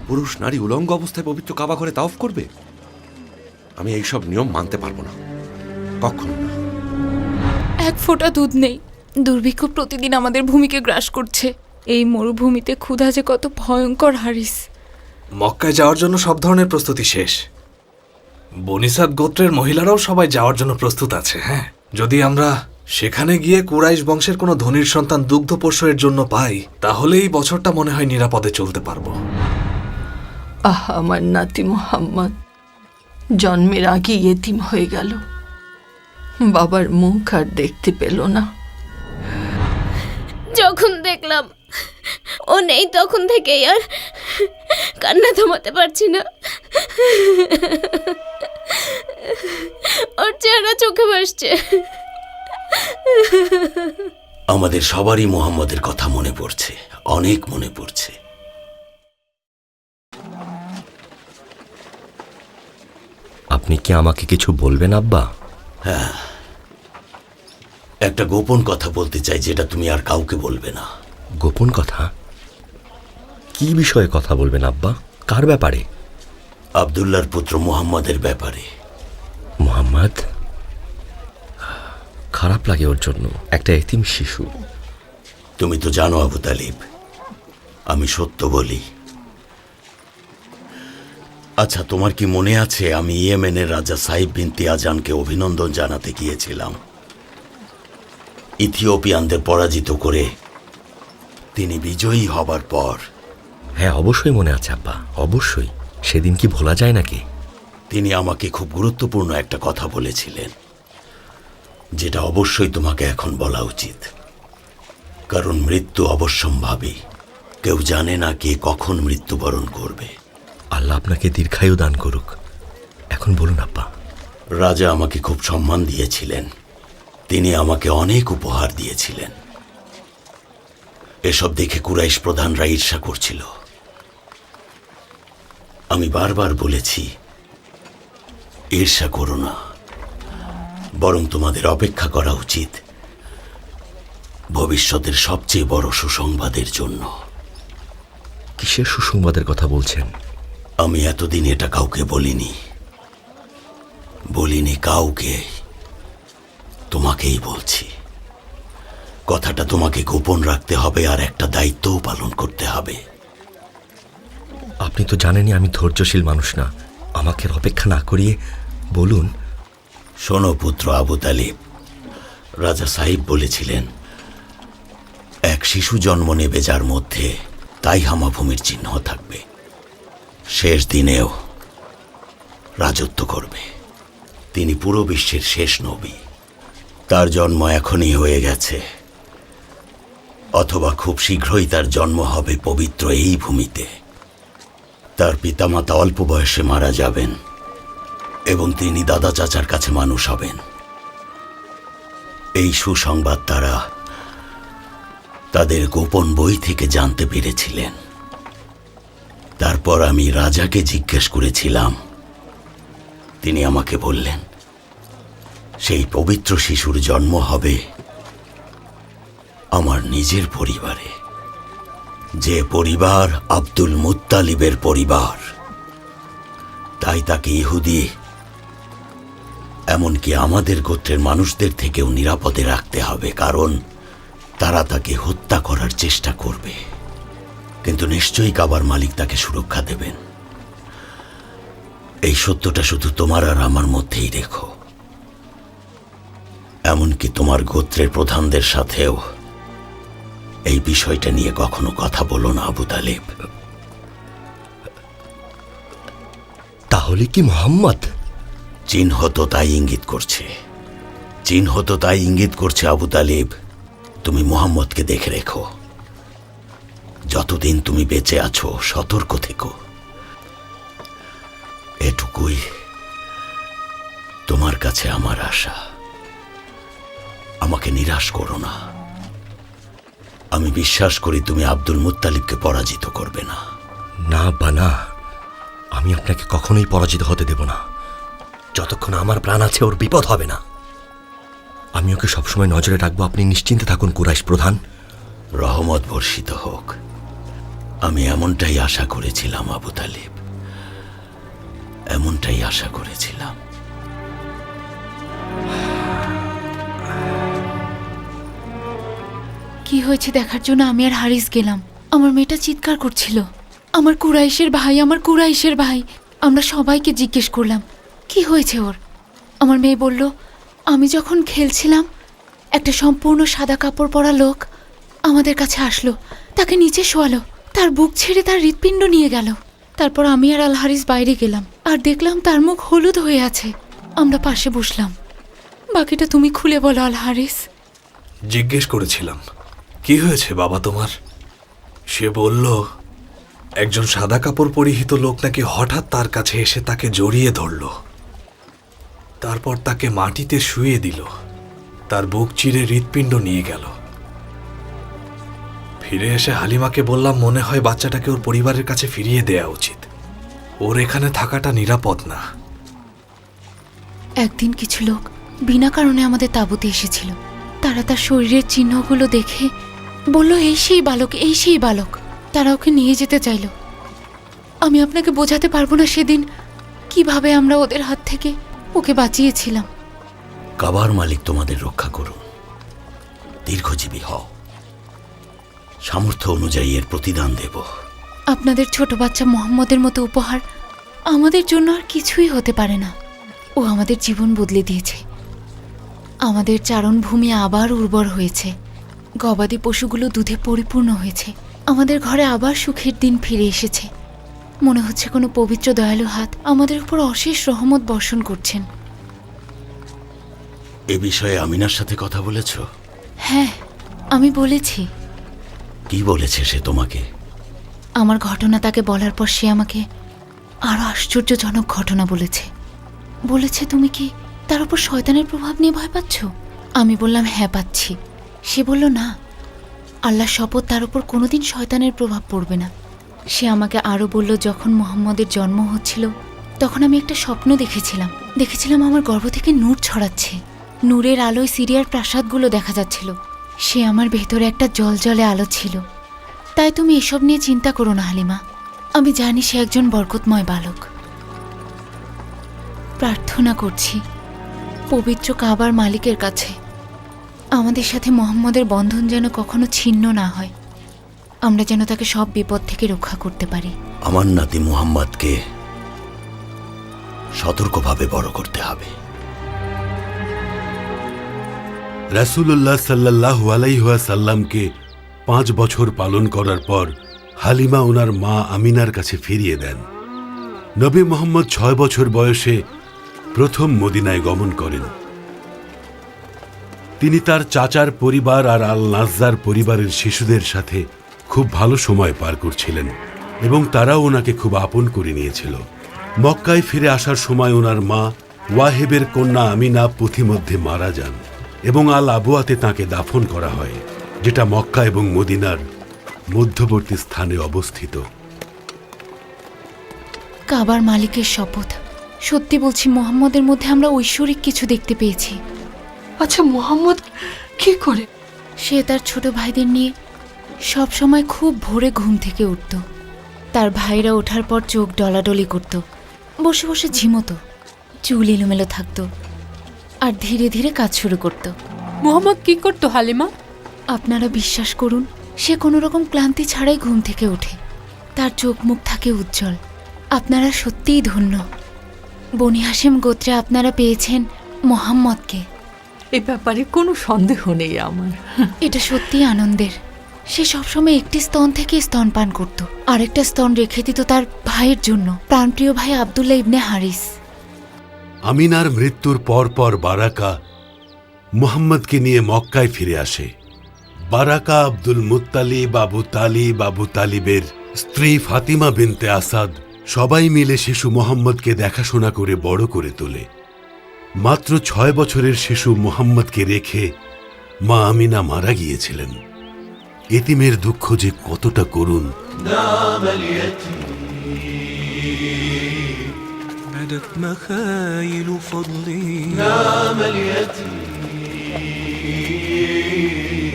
পুরুষ নারী উলঙ্গ অবস্থায় পবিত্র কাবা ঘরে তাওয়াফ করবে? আমি এইসব নিয়ম মানতে পারবো না, কখনো না। এক ফোঁটা দুধ নেই। দুর্ভিক্ষ প্রতিদিন আমাদের ভূমিকে গ্রাস করছে। এই মরুভূমিতে ক্ষুধা যে কত ভয়ঙ্কর হারিস। মক্কায় যাওয়ার জন্য সব ধরনের প্রস্তুতি শেষ। বনিসাদ গোত্রের মহিলারাও সবাই যাওয়ার জন্য প্রস্তুত আছে। হ্যাঁ, যদি আমরা সেখানে গিয়ে কুরাইশ বংশের কোনো ধনীর সন্তান দুগ্ধ প্রসবের জন্য পাই, তাহলে এই বছরটা মনে হয় নিরাপদে চলতে পারবো। আমার নাতি মোহাম্মদ জন্মের আগে ইয়েতিম হয়ে গেল। বাবার মুখ আর দেখতে পেল না। যখন দেখলাম ও নেই, তখন থেকেই আর কান্না থামাতে পারছি না। ওর চেহারা চোখে ভাসছে। আমাদের সবারই মোহাম্মদের কথা মনে পড়ছে, অনেক মনে পড়ছে। আপনি কি আমাকে কিছু বলবেন আব্বা? হ্যাঁ, একটা গোপন কথা বলতে চাই, যেটা তুমি আর কাউকে বলবে না। গোপন কথা? কি বিষয়ে কথা বলবেন আব্বা? কার ব্যাপারে? আব্দুল্লাহর পুত্র মুহাম্মদের ব্যাপারে। মুহাম্মদ? খারাপ লাগে ওর জন্য, একটা এতিম শিশু। তুমি তো জানো আবু তালিব, আমি সত্য বলি। আচ্ছা, তোমার কি মনে আছে আমি ইয়েমেনের রাজা সাইব বিন তিয়াজানকে অভিনন্দন জানাতে গিয়েছিলাম? ইথিওপিয়ানদের পরাজিত করে তিনি বিজয়ী হবার পর। হ্যাঁ, অবশ্যই মনে আছে আব্বা, অবশ্যই। সেদিন কি ভোলা যায় নাকি? তিনি আমাকে খুব গুরুত্বপূর্ণ একটা কথা বলেছিলেন, যেটা অবশ্যই তোমাকে এখন বলা উচিত। কারণ মৃত্যু অবশ্যম্ভাবী, কেউ জানে না কে কখন মৃত্যুবরণ করবে। আল্লাহ আপনাকে দীর্ঘায়ু দান করুক। এখন বলুন আব্বা। রাজা আমাকে খুব সম্মান দিয়েছিলেন, তিনি আমাকে অনেক উপহার দিয়েছিলেন। এসব দেখে কুরাইশ প্রধানরা ঈর্ষা করছিল। আমি বারবার বলেছি, ঈর্ষা করো না, বরং তোমাদের অপেক্ষা করা উচিত ভবিষ্যতের সবচেয়ে বড় সুসংবাদের জন্য। কিসের সুসংবাদের কথা বলছেন? আমি এতদিন এটা কাউকে বলিনি কাউকে, তোমাকেই বলছি। কথাটা তোমাকে গোপন রাখতে হবে, আর একটা দায়িত্বও পালন করতে হবে। আপনি তো জানেনই আমি ধৈর্যশীল মানুষ না, আমাকে অপেক্ষা না করিয়ে বলুন। শোনো পুত্র আবু তালিব, রাজা সাহিব বলেছিলেন, এক শিশু জন্ম নেবে যার মধ্যে তাই হামাভূমির চিহ্ন থাকবে। শেষ দিনেও রাজত্ব করবে। তিনি পুরো বিশ্বের শেষ নবী। তার জন্ম এখনই হয়ে গেছে, অথবা খুব শীঘ্রই তার জন্ম হবে পবিত্র এই ভূমিতে। তার পিতামাতা অল্প বয়সে মারা যাবেন এবং তিনি দাদা চাচার কাছে মানুষ হবেন। এই সুসংবাদ তারা তাদের গোপন বই থেকে জানতে পেরেছিলেন। তারপর আমি রাজাকে জিজ্ঞেস করেছিলাম, তিনি আমাকে বললেন, সেই পবিত্র শিশুর জন্ম হবে আমার নিজের পরিবারে, যে পরিবার আব্দুল মুত্তালিবের পরিবার। তাই তাকে ইহুদি, এমনকি আমাদের গোত্রের মানুষদের থেকেও নিরাপদে রাখতে হবে, কারণ তারা তাকে হত্যা করার চেষ্টা করবে। কিন্তু নিশ্চয়ই কাবার মালিক তাকে সুরক্ষা দেবেন। এই সত্যটা শুধু তোমার আর আমার মধ্যেই রেখো। এমনকি তোমার গোত্রের প্রধানদের সাথেও এই বিষয়টা নিয়ে কখনো কথা বলো না আবু তালিব। তাহলে কি মোহাম্মদ? চিহ্ন তো তাই ইঙ্গিত করছে, চিহ্ন তো তাই ইঙ্গিত করছে আবু তালিব। তুমি মুহাম্মদকে দেখে রেখো। যতদিন তুমি বেঁচে আছো সতর্ক থেকো। এটুকুই তোমার কাছে আমার আশা। আমাকে নিরাশ করো না। আমি বিশ্বাস করি তুমি আব্দুল মুত্তালিবকে পরাজিত করবে না। না আব্বা না, আমি আপনাকে কখনোই পরাজিত হতে দেব না। যতক্ষণ আমার প্রাণ আছে ওর বিপদ হবে না। আমি ওকে সবসময় নজরে রাখবো। আপনি নিশ্চিন্তে থাকুন কুরাইশ প্রধান। রহমত বর্ষিত হোক। আমি এমনটাই আশা করেছিলাম আবু তালিব, এমনটাই আশা করেছিলাম। কি হয়েছে দেখার জন্য আমি আর হারিস গেলাম। আমার মেয়েটা চিৎকার করছিল, আমার কুরাইশের ভাই, আমার কুরাইশের ভাই। আমরা সবাইকে জিজ্ঞেস করলাম কি হয়েছে ওর। আমার মেয়ে বলল, আমি যখন খেলছিলাম একটা সম্পূর্ণ সাদা কাপড় পরা লোক আমাদের কাছে আসলো, তাকে নিচে শোয়ালো, তার বুক ছেড়ে তার হৃৎপিণ্ড নিয়ে গেল। তারপর আমি আর আল হারিস বাইরে গেলাম আর দেখলাম তার মুখ হলুদ হয়ে আছে। আমরা পাশে বসলাম। বাকিটা তুমি খুলে বলো আল হারিস। জিজ্ঞেস করেছিলাম কি হয়েছে বাবা তোমার। সে বলল একজন সাদা কাপড় পরিহিত লোক নাকি হঠাৎ তার কাছে এসে তাকে জড়িয়ে ধরল, তারপর তাকে মাটিতে শুইয়ে দিল, তার বুক চিরে হৃৎপিণ্ড নিয়ে গেল। ফিরে এসে হালিমাকে বললাম মনে হয় বাচ্চাটাকে ওর পরিবারের কাছে ফিরিয়ে দেয়া উচিত। ওর এখানে থাকাটা নিরাপদ না। একদিন কিছু লোক বিনা কারণে আমাদের তাঁবুতে এসেছিল। তারা তার শরীরের চিহ্নগুলো দেখে বলল এই সেই বালক, এই সেই বালক। তারা ওকে নিয়ে যেতে চাইল। আমি আপনাকে বোঝাতে পারবো না সেদিন কিভাবে আমরা ওদের হাত থেকে ওকে বাঁচিয়েছিলাম। কাবার মালিক তোমাদের রক্ষা করুন, দীর্ঘজীবী হও। সামর্থ্য অনুযায়ী এর প্রতিদান দেব। আপনাদের ছোট বাচ্চা মোহাম্মদের মতো উপহার আমাদের জন্য আর কিছুই হতে পারে না। ও আমাদের জীবন বদলে দিয়েছে। আমাদের চারণভূমি আবার উর্বর হয়েছে। গবাদি পশুগুলো দুধে পরিপূর্ণ হয়েছে। আমাদের ঘরে আবার সুখের দিন ফিরে এসেছে। মনে হচ্ছে কোনো পবিত্র দয়ালু হাত আমাদের উপর অশেষ রহমত বর্ষণ করছেন। এ বিষয়ে আমিনার সাথে কথা বলেছ? হ্যাঁ, আমি বলেছি। কি বলেছে সে তোমাকে? আমার ঘটনা তাকে বলার পর সে আমাকে আরো আশ্চর্যজনক ঘটনা বলেছে। বলেছে তুমি কি তার উপর শয়তানের প্রভাব নিয়ে ভয় পাচ্ছ? আমি বললাম হ্যাঁ পাচ্ছি। সে বলল না, আল্লাহ শপথ তার উপর কোনোদিন শয়তানের প্রভাব পড়বে না। সে আমাকে আরও বলল যখন মুহাম্মদের জন্ম হচ্ছিল তখন আমি একটা স্বপ্ন দেখেছিলাম আমার গর্ভ থেকে নূর ছড়াচ্ছে। নূরের আলোয় সিরিয়ার প্রাসাদগুলো দেখা যাচ্ছিল। সে আমার ভেতরে একটা জলজলে আলো ছিল। তাই তুমি এসব নিয়ে চিন্তা করো না হালিমা। আমি জানি সে একজন বরকতময় বালক। প্রার্থনা করছি পবিত্র কাবার মালিকের কাছে আমাদের সাথে মোহাম্মদের বন্ধন যেন কখনো ছিন্ন না হয়। আমরা যেন তাকে সব বিপদ থেকে রক্ষা করতে পারি। আমার নাতি মুহাম্মদকে সতর্কভাবে বড় করতে হবে। রাসূলুল্লাহ সাল্লাল্লাহু আলাইহি ওয়াসাল্লামকে 5 বছর পালন করার পর হালিমা ওনার মা আমিনার কাছে ফিরিয়ে দেন। নবী মুহাম্মদ 6 বছর বয়সে প্রথম মদিনায় গমন করেন। তিনি তার চাচার পরিবার আর আল নাজ্জার পরিবারের শিশুদের সাথে খুব ভালো সময় পার করছিলেন এবং তারাও ওনাকে খুব আপন করে নিয়েছিল। মক্কায় ফিরে আসার সময় ওনার মা ওয়াহেবের কন্যা আমিনা পথিমধ্যে মারা যান এবং আল আবুয়াতে তাঁকে দাফন করা হয়, যেটা মক্কা এবং মদিনার মধ্যবর্তী স্থানে অবস্থিত। কাবার মালিকের শপথ, সত্যি বলছি, মোহাম্মদের মধ্যে আমরা ঐশ্বরিক কিছু দেখতে পেয়েছি। আচ্ছা, মোহাম্মদ কি করে? সে তার ছোট ভাইদের নিয়ে সব সময় খুব ভোরে ঘুম থেকে উঠত। তার ভাইরা ওঠার পর চোখ ডলাডলি করত, বসে বসে ঝিমতো, চুল এলোমেলো থাকতো, আর ধীরে ধীরে কাজ শুরু করত। মোহাম্মদ কি করতো হালিমা? আপনারা বিশ্বাস করুন, সে কোনো রকম ক্লান্তি ছাড়াই ঘুম থেকে ওঠে। তার চোখ মুখ থাকে উজ্জ্বল। আপনারা সত্যিই ধন্য। বনি হাশেম গোত্রে আপনারা পেয়েছেন মোহাম্মদকে। এ ব্যাপারে কোনো সন্দেহ নেই আমার। এটা সত্যিই আনন্দের। সে সবসময় একটি স্তন থেকে স্তন পান করত, আরেকটা স্তন রেখে দিত তার ভাইয়ের জন্য, প্রাণপ্রিয় ভাই আব্দুল্লাহ ইবনে হারিস। আমিনার মৃত্যুর পর বারাকা মুহাম্মদকে নিয়ে মক্কায় ফিরে আসে। বারাকা আব্দুল মুত্তালিব, আবু তালিবের স্ত্রী ফাতিমা বিনতে আসাদ সবাই মিলে শিশু মুহাম্মদকে দেখাশোনা করে বড় করে তোলে। মাত্র 6 বছরের শিশু মুহাম্মদকে রেখে মা আমিনা মারা গিয়েছিলেন। এতিমের দুঃখ যে কতটা করুণ। بدت مخايل فضلي نام اليتيم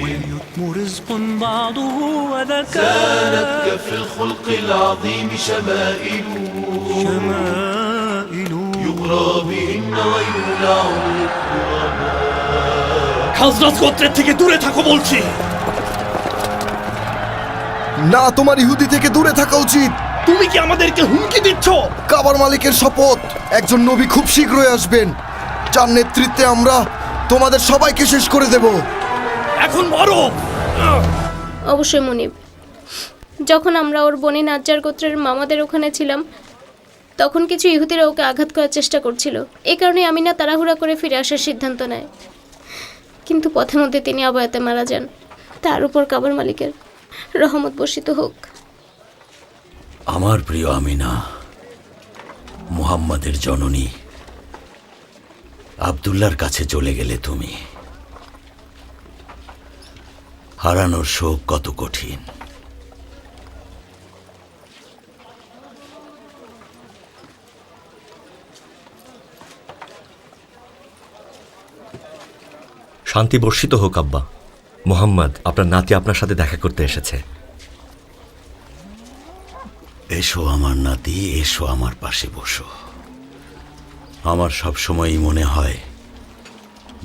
واليتم رزق بعضه وذكاء كانت كف الخلق العظيم شمائل يقرى بهن ويولع খাজরাজ গোত্রের থেকে দূরে থাকো বলছি। না, তোমার ইহুদি থেকে দূরে থাকা উচিত। তুমি কি আমাদেরকে হুমকি দিচ্ছ? কাবার মালিকের শপথ, একজন নবী খুব শীঘ্রই আসবেন, যার নেতৃত্বে আমরা তোমাদের সবাইকে শেষ করে দেব। এখন বড় অবশ্যই মুনিব, যখন আমরা ওর বনি নাজ্জার গোত্রের মামাদের ওখানে ছিলাম, তখন কিছু ইহুদিরা ওকে আঘাত করার চেষ্টা করছিল। এই কারণে আমিনা তাড়াহুড়া করে ফিরে আসার সিদ্ধান্ত নেয়, কিন্তু পথের মধ্যে তিনি আবায়াতে মারা যান। তার উপর কাবার মালিকের রহমত বর্ষিত হোক। আমার প্রিয় আমিনা, মুহাম্মাদের জননী, আব্দুল্লাহর কাছে চলে গেলে তুমি। হারানোর শোক কত কঠিন। শান্তি বর্ষিত হোক আব্বা। মোহাম্মদ, আপনার নাতি আপনার সাথে দেখা করতে এসেছে। এসো আমার নাতি, এসো আমার পাশে বসো। আমার সব সময়ই মনে হয়,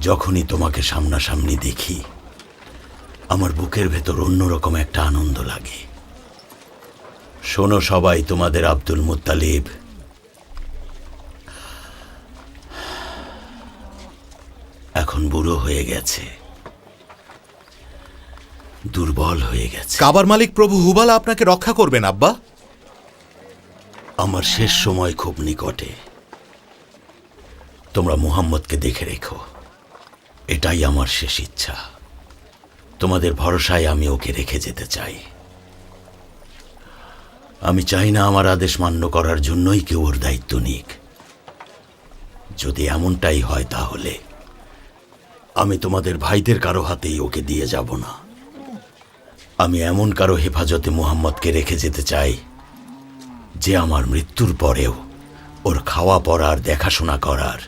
যখনই তোমাকে সামনাসামনি দেখি, আমার বুকের ভেতর অন্যরকম একটা আনন্দ লাগে। শোনো সবাই, তোমাদের আব্দুল মুত্তালিব এখন বুড়ো হয়ে গেছে, দুর্বল হয়ে গেছে। কাবার মালিক প্রভু হুবাল আপনাকে রক্ষা করবেন আব্বা। আমার শেষ সময় খুব নিকটে। তোমরা মুহাম্মদকে দেখে রেখো, এটাই আমার শেষ ইচ্ছা। তোমাদের ভরসায় আমি ওকে রেখে যেতে চাই। আমি চাই না আমার আদেশ মান্য করার জন্যই কেউ ওর দায়িত্ব নিক। যদি এমনটাই হয়, তাহলে আমি তোমাদের ভাইদের কারো হাতেই ওকে দিয়ে যাব না। আমি এমন কারো হেফাজতে মুহাম্মদকে রেখে যেতে চাই, যে আমার মৃত্যুর পরেও ওর খাওয়া পড়ার দেখাশোনা করার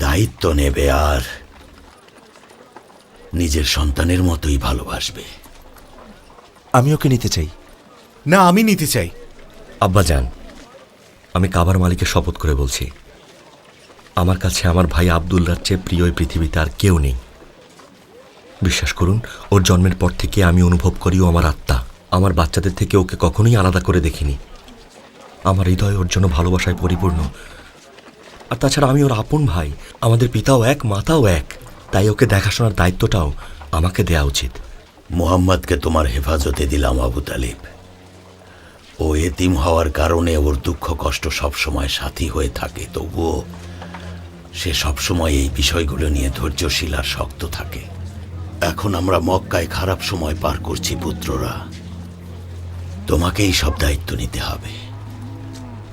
দায়িত্ব নেবে, আর নিজের সন্তানের মতোই ভালোবাসবে। আমি ওকে নিতে চাই। না, আমি নিতে চাই। আব্বা যান, আমি কাবার মালিকের শপথ করে বলছি, আমার কাছে আমার ভাই আব্দুল্লাহর চেয়ে প্রিয় এই পৃথিবীতে আর কেউ নেই। বিশ্বাস করুন, ওর জন্মের পর থেকে আমি অনুভব করি ও আমার আত্মা। আমার বাচ্চাদের থেকে ওকে কখনোই আলাদা করে দেখিনি। আমার হৃদয় ওর জন্য ভালোবাসায় পরিপূর্ণ। আর তাছাড়া আমি ওর আপন ভাই, আমাদের পিতাও এক, মাতাও এক, তাই ওকে দেখাশোনার দায়িত্বটাও আমাকে দেয়া উচিত। মুহাম্মদকে তোমার হেফাজতে দিলাম আবু তালিব। ও এতিম হওয়ার কারণে ওর দুঃখ কষ্ট সবসময় সাথী হয়ে থাকে, তবুও সে সবসময় এই বিষয়গুলো নিয়ে ধৈর্যশীল আর শক্ত থাকে। এখন আমরা মক্কায় খারাপ সময় পার করছি পুত্ররা, তোমাকেই সব দায়িত্ব নিতে হবে।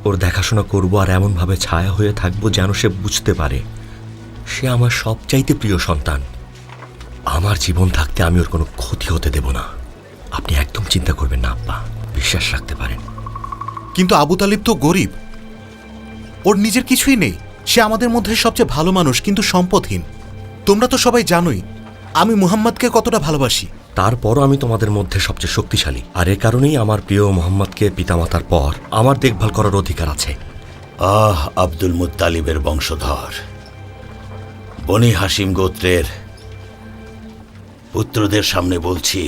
ওর দেখাশোনা করবো, আর এমনভাবে ছায়া হয়ে থাকবো যেন সে বুঝতে পারে সে আমার সবচাইতে প্রিয় সন্তান। আমার জীবন থাকতে আমি ওর কোনো ক্ষতি হতে দেব না। আপনি একদম চিন্তা করবেন না আব্বা, বিশ্বাস রাখতে পারেন। কিন্তু আবু তালিব তো গরিব, ওর নিজের কিছুই নেই। সে আমাদের মধ্যে সবচেয়ে ভালো মানুষ, কিন্তু সম্পদহীন। তোমরা তো সবাই জানোই আমি মুহাম্মদকে কতটা ভালোবাসি। তারপরও আমি তোমাদের মধ্যে সবচেয়ে শক্তিশালী, আর এ কারণেই আমার প্রিয় মোহাম্মদকে পিতামাতার পর আমার দেখভাল করার অধিকার আছে। আব্দুল মুত্তালিবের বংশধর, বনি হাসিম গোত্রের পুত্রদের সামনে বলছি,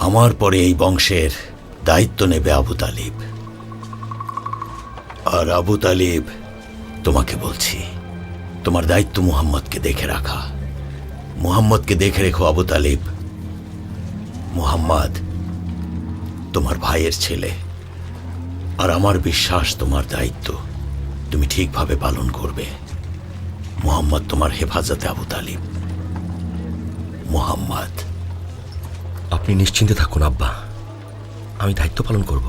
আমার পরে এই বংশের দায়িত্ব নেবে আবু তালিব। আর আবু তালিব, তোমাকে বলছি, তোমার দায়িত্ব মুহাম্মদকে দেখে রাখা। মুহাম্মদকে দেখে রেখো আবু তালিব। মুহাম্মদ তোমার ভাইয়ের ছেলে, আর আমার বিশ্বাস তোমার দায়িত্ব তুমি ঠিকভাবে পালন করবে। মুহাম্মদ তোমার হেফাজতে আবু তালিব। মুহাম্মদ। আপনি নিশ্চিন্তে থাকুন আব্বা, আমি দায়িত্ব পালন করব।